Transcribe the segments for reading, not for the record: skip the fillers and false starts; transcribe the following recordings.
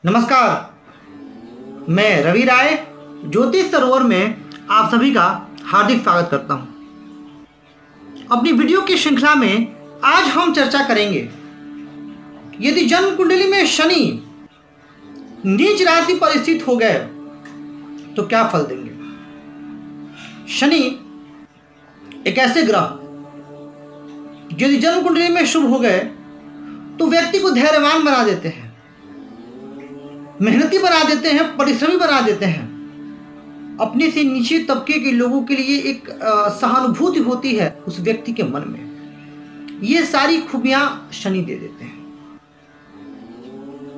नमस्कार, मैं रवि राय ज्योतिष सरोवर में आप सभी का हार्दिक स्वागत करता हूं। अपनी वीडियो की श्रृंखला में आज हम चर्चा करेंगे यदि जन्म कुंडली में शनि नीच राशि पर स्थित हो गए तो क्या फल देंगे। शनि एक ऐसे ग्रह यदि जन्म कुंडली में शुभ हो गए तो व्यक्ति को धैर्यवान बना देते हैं, मेहनती बना देते हैं, परिश्रमी बना देते हैं। अपने से नीचे तबके के लोगों के लिए एक सहानुभूति होती है उस व्यक्ति के मन में। ये सारी खूबियां शनि दे देते हैं।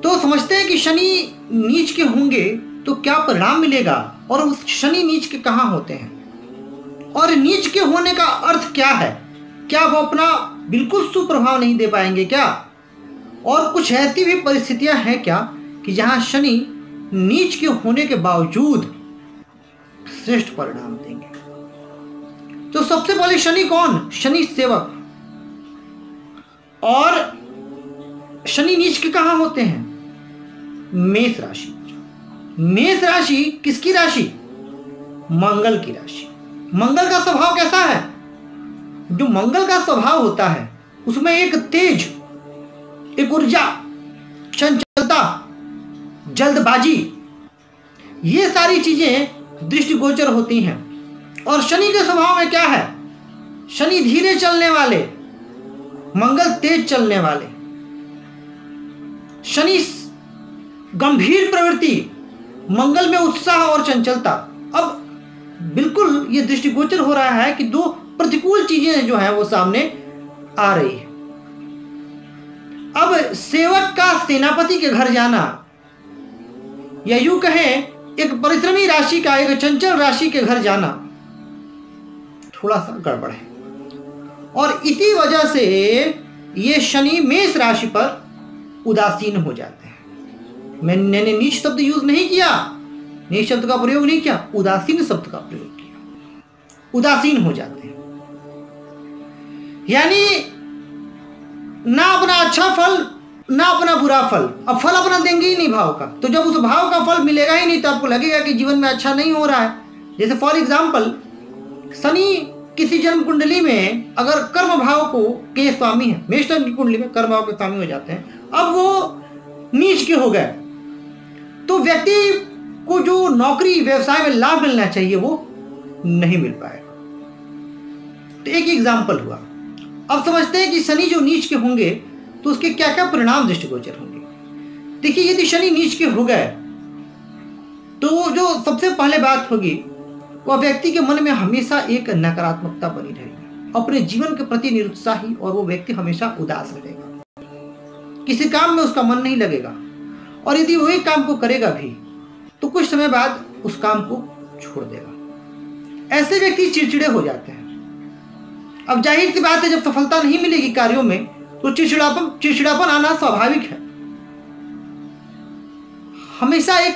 तो समझते हैं कि शनि नीच के होंगे तो क्या परिणाम मिलेगा और उस शनि नीच के कहां होते हैं और नीच के होने का अर्थ क्या है। क्या वो अपना बिल्कुल सुप्रभाव नहीं दे पाएंगे क्या, और कुछ ऐसी भी परिस्थितियां हैं क्या कि जहां शनि नीच के होने के बावजूद श्रेष्ठ परिणाम देंगे। तो सबसे पहले शनि कौन? शनि सेवक। और शनि नीच के कहां होते हैं? मेष राशि। मेष राशि किसकी राशि? मंगल की राशि। मंगल का स्वभाव कैसा है? जो मंगल का स्वभाव होता है उसमें एक तेज, एक ऊर्जा, चंचलता, जल्दबाजी, ये सारी चीजें दृष्टिगोचर होती हैं। और शनि के स्वभाव में क्या है? शनि धीरे चलने वाले, मंगल तेज चलने वाले। शनि गंभीर प्रवृत्ति, मंगल में उत्साह और चंचलता। अब बिल्कुल ये दृष्टिगोचर हो रहा है कि दो प्रतिकूल चीजें जो है वो सामने आ रही है। अब सेवक का सेनापति के घर जाना, या यूं कहें एक परिश्रमी राशि का, एक चंचल राशि के घर जाना थोड़ा सा गड़बड़ है। और इसी वजह से ये शनि मेष राशि पर उदासीन हो जाते हैं। मैंने नीच शब्द यूज नहीं किया, नीच शब्द का प्रयोग नहीं किया, उदासीन शब्द का प्रयोग किया। उदासीन हो जाते हैं, यानी ना अपना अच्छा फल ना अपना बुरा फल। अब फल अपना देंगे ही नहीं भाव का, तो जब उस भाव का फल मिलेगा ही नहीं तो आपको लगेगा कि जीवन में अच्छा नहीं हो रहा है। जैसे फॉर एग्जाम्पल, शनि किसी जन्म कुंडली में अगर कर्म भाव को के स्वामी है, मेष कुंडली में कर्म भाव के स्वामी हो जाते हैं, अब वो नीच के हो गए तो व्यक्ति को जो नौकरी व्यवसाय में लाभ मिलना चाहिए वो नहीं मिल पाएगा। तो एक एग्जाम्पल हुआ। अब समझते हैं कि शनि जो नीच के होंगे तो उसके क्या क्या परिणाम दृष्टिगोचर होंगे। देखिए, यदि शनि नीच के हो गए तो जो सबसे पहले बात होगी वह व्यक्ति के मन में हमेशा एक नकारात्मकता बनी रहेगी, अपने जीवन के प्रति निरुत्साही, और वो व्यक्ति हमेशा उदास रहेगा। किसी काम में उसका मन नहीं लगेगा, और यदि वही काम को करेगा भी तो कुछ समय बाद उस काम को छोड़ देगा। ऐसे व्यक्ति चिड़चिड़े हो जाते हैं। अब जाहिर सी बात है, जब सफलता नहीं मिलेगी कार्यों में तो चिड़चिड़ापन आना स्वाभाविक है। हमेशा एक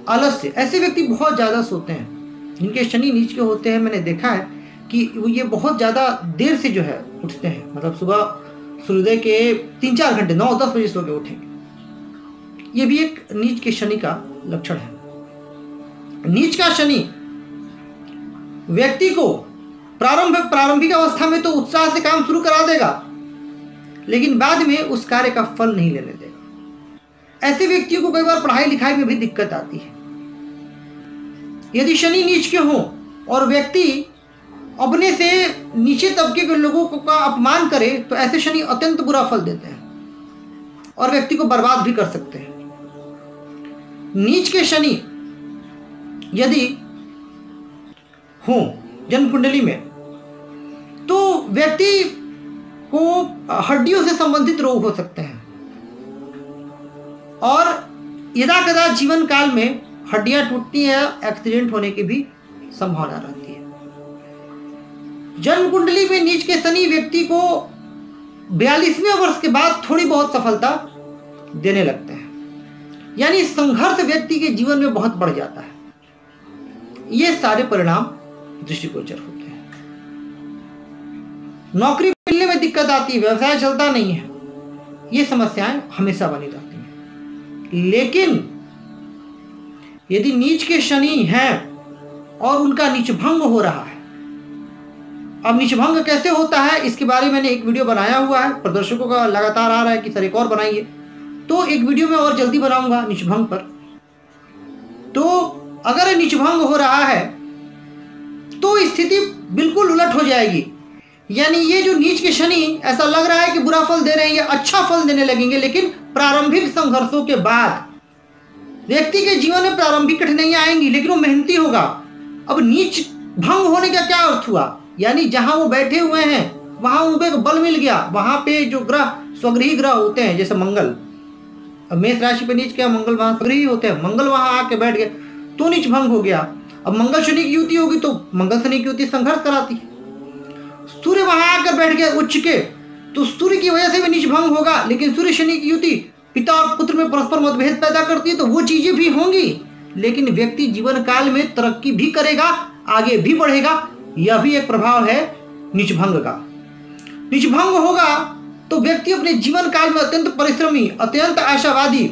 आलस्य। ऐसे व्यक्ति बहुत ज्यादा सोते हैं जिनके शनि नीच के होते हैं। मैंने देखा है कि ये बहुत ज्यादा देर से जो है उठते हैं, मतलब सुबह सूर्योदय के 3-4 घंटे, 9-10 बजे सो के उठेंगे। ये भी एक नीच के शनि का लक्षण है। नीच का शनि व्यक्ति को प्रारंभिक अवस्था में तो उत्साह से काम शुरू करा देगा, लेकिन बाद में उस कार्य का फल नहीं लेने देगा। ऐसे व्यक्तियों को कई बार पढ़ाई लिखाई में भी दिक्कत आती है। यदि शनि नीच के हो और व्यक्ति अपने से नीचे तबके के लोगों का अपमान करे तो ऐसे शनि अत्यंत बुरा फल देते हैं और व्यक्ति को बर्बाद भी कर सकते हैं। नीच के शनि यदि हो जन्म कुंडली में तो व्यक्ति को हड्डियों से संबंधित रोग हो सकते हैं, और यदाकदा जीवन काल में हड्डियां टूटती हैं, एक्सीडेंट होने की भी संभावना रहती है। जन्म कुंडली में नीच के शनि व्यक्ति को 42वें वर्ष के बाद थोड़ी बहुत सफलता देने लगते हैं, यानी संघर्ष व्यक्ति के जीवन में बहुत बढ़ जाता है। ये सारे परिणाम दृष्टिगोचर होते हैं। नौकरी मिलने में दिक्कत आती है, व्यवसाय चलता नहीं है, ये समस्याएं हमेशा बनी रहती हैं। लेकिन यदि नीच के शनि हैं और उनका नीच भंग हो रहा है, अब नीच भंग कैसे होता है इसके बारे में मैंने एक वीडियो बनाया हुआ है, प्रदर्शकों का लगातार आ रहा है कि सर एक और बनाइए, तो एक वीडियो में और जल्दी बनाऊंगा नीच भंग पर। तो अगर नीच भंग हो रहा है तो स्थिति बिल्कुल उलट हो जाएगी। यानी ये जो नीच के शनि ऐसा लग रहा है कि बुरा फल दे रहे हैं, ये अच्छा फल देने लगेंगे, लेकिन प्रारंभिक संघर्षों के बाद व्यक्ति के जीवन में प्रारंभिक कठिनाइयां आएंगी, लेकिन वो मेहनती होगा। अब नीच भंग होने का क्या अर्थ हुआ? यानी जहां वो बैठे हुए हैं वहां उनको एक बल मिल गया, वहां पे जो ग्रह स्वगृही ग्रह होते हैं जैसे मंगल, अब मेष राशि पे नीच क्या मंगल वहां स्वगृही होते हैं, मंगल वहां आके बैठ गए तो नीच भंग हो गया। अब मंगल शनि की युति होगी तो मंगल शनि की युति संघर्ष कराती है। सूर्य वहां आकर बैठ गए उच्च के, तो सूर्य की वजह से भी नीच भंग होगा, लेकिन सूर्य शनि की युति पिता और पुत्र में परस्पर मतभेद पैदा करती है, तो वो चीजें भी होंगी, लेकिन व्यक्ति जीवन काल में तरक्की भी करेगा, आगे भी बढ़ेगा। यह भी एक प्रभाव है नीच भंग का। नीच भंग होगा तो व्यक्ति अपने जीवन काल में अत्यंत परिश्रमी, अत्यंत आशावादी,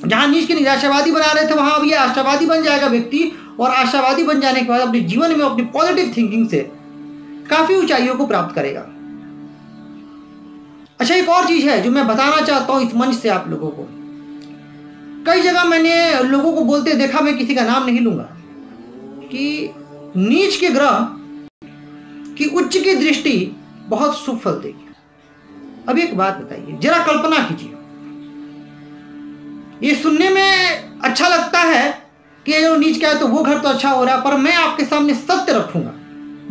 जहां नीच के निराशावादी बना रहे थे वहां अब ये आशावादी बन जाएगा व्यक्ति, और आशावादी बन जाने के बाद अपने जीवन में अपनी पॉजिटिव थिंकिंग से काफी ऊंचाइयों को प्राप्त करेगा। अच्छा, एक और चीज है जो मैं बताना चाहता हूं इस मंच से आप लोगों को। कई जगह मैंने लोगों को बोलते देखा, मैं किसी का नाम नहीं लूंगा, कि नीच के ग्रह की उच्च की दृष्टि बहुत शुभ फल देगी। अब एक बात बताइए, जरा कल्पना कीजिए, ये सुनने में अच्छा लगता है कि जो नीच का है तो वो घर तो अच्छा हो रहा है, पर मैं आपके सामने सत्य रखूंगा।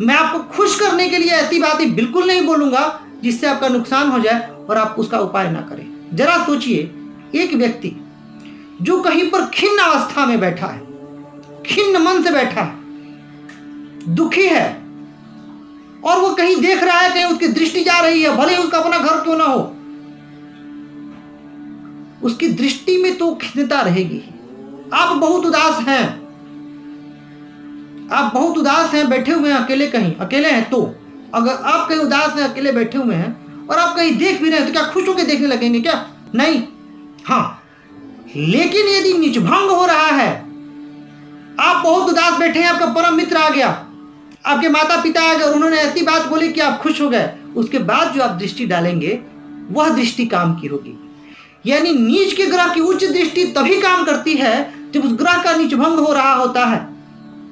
मैं आपको खुश करने के लिए ऐसी बातें बिल्कुल नहीं बोलूंगा जिससे आपका नुकसान हो जाए और आप उसका उपाय ना करें। जरा सोचिए, एक व्यक्ति जो कहीं पर खिन्न अवस्था में बैठा है, खिन्न मन से बैठा है, दुखी है, और वो कहीं देख रहा है, कहीं उसकी दृष्टि जा रही है, भले ही उसका अपना घर क्यों ना हो, उसकी दृष्टि में तो खिन्नता रहेगी। आप बहुत उदास हैं, आप बहुत उदास हैं, बैठे हुए हैं अकेले, कहीं अकेले हैं, तो अगर आप कहीं उदास हैं, अकेले बैठे हुए हैं और आप कहीं देख भी रहे हैं, तो क्या खुश होकर देखने लगेंगे क्या? नहीं। हाँ, लेकिन यदि नीच भंग हो रहा है, आप बहुत उदास बैठे हैं, आपका परम मित्र आ गया, आपके माता पिता आ गए और उन्होंने ऐसी बात बोली कि आप खुश हो गए, उसके बाद जो आप दृष्टि डालेंगे वह दृष्टि काम की होगी। यानी नीच के ग्रह की उच्च दृष्टि तभी काम करती है जब उस ग्रह का नीच भंग हो रहा होता है।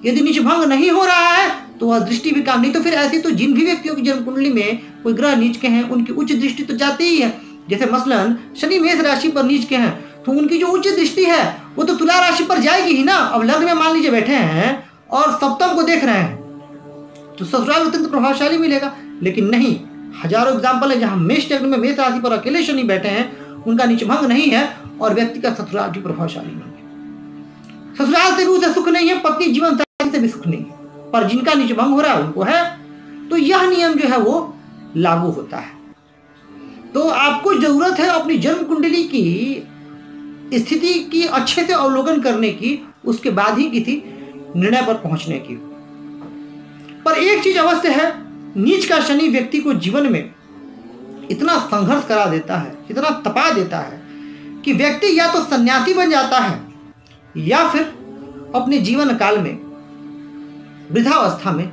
यदि नीच भंग नहीं हो रहा है तो वह दृष्टि भी काम नहीं। तो फिर ऐसी तो जिन भी व्यक्तियों की जन्म कुंडली में कोई ग्रह नीच के हैं उनकी उच्च दृष्टि तो जाती ही है। जैसे मसलन शनि मेष राशि पर नीच के हैं तो उनकी जो उच्च दृष्टि है वो तो तुला राशि पर जाएगी ही ना। अब लग्न में मान लीजिए बैठे हैं और सप्तम को देख रहे हैं तो ससुराल अत्यंत प्रभावशाली मिलेगा। लेकिन नहीं, हजारों एग्जाम्पल है जहां मेष लग्न में मेष राशि पर अकेले शनि बैठे हैं, उनका नीच भंग नहीं है और व्यक्ति का ससुराल भी प्रभावशाली नहीं है। ससुराल से भी उसे सुख नहीं है, पत्नी जीवन साथी से भी सुख नहीं है, पर जिनका नीच भंग हो रहा है उनको है। तो यह नियम जो है वो लागू होता है। तो आपको जरूरत है अपनी जन्म कुंडली की स्थिति की अच्छे से अवलोकन करने की, उसके बाद ही किसी निर्णय पर पहुंचने की। पर एक चीज अवश्य है, नीच का शनि व्यक्ति को जीवन में इतना संघर्ष करा देता है, इतना तपा देता है कि व्यक्ति या तो सन्यासी बन जाता है या फिर अपने जीवन काल में वृद्धावस्था में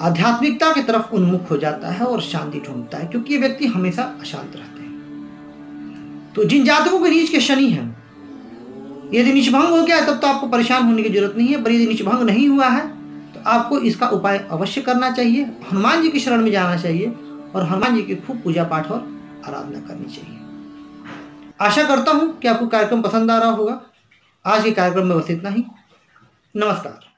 आध्यात्मिकता की तरफ उन्मुख हो जाता है और शांति ढूंढता है, क्योंकि ये व्यक्ति हमेशा अशांत रहते हैं। तो जिन जातकों के नीच के शनि हैं, यदि नीच भंग हो गया है तब तो आपको परेशान होने की जरूरत नहीं है, पर यदि नीच भंग नहीं हुआ है तो आपको इसका उपाय अवश्य करना चाहिए। हनुमान जी की शरण में जाना चाहिए और हनुमान जी की खूब पूजा पाठ और आराधना करनी चाहिए। आशा करता हूं कि आपको कार्यक्रम पसंद आ रहा होगा। आज के कार्यक्रम में बस इतना ही। नमस्कार।